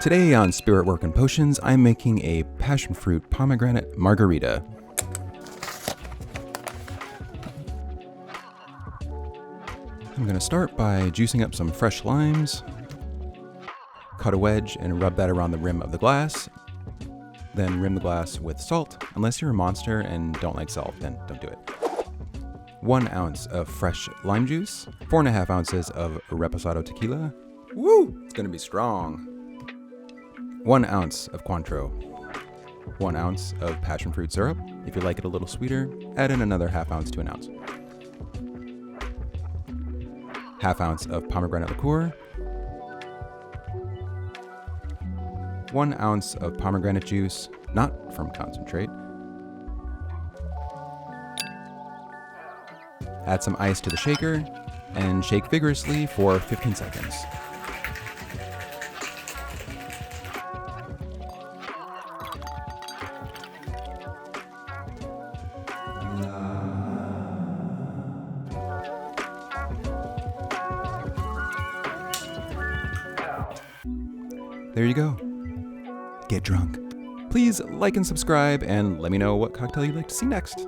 Today on Spirit Work and Potions, I'm making a Passionfruit Pomegranate Margarita. I'm going to start by juicing up some fresh limes, cut a wedge and rub that around the rim of the glass, then rim the glass with salt. Unless you're a monster and don't like salt, then don't do it. 1 ounce of fresh lime juice, 4.5 ounces of Reposado Tequila. Woo! It's going to be strong. 1 ounce of Cointreau, 1 ounce of Passionfruit Syrup. If you like it a little sweeter, add in another ½ ounce to an ounce. ½ ounce of Pomegranate Liqueur, 1 ounce of pomegranate juice, not from concentrate. Add some ice to the shaker and shake vigorously for 15 seconds. There you go. Get drunk. Please like and subscribe and let me know what cocktail you'd like to see next.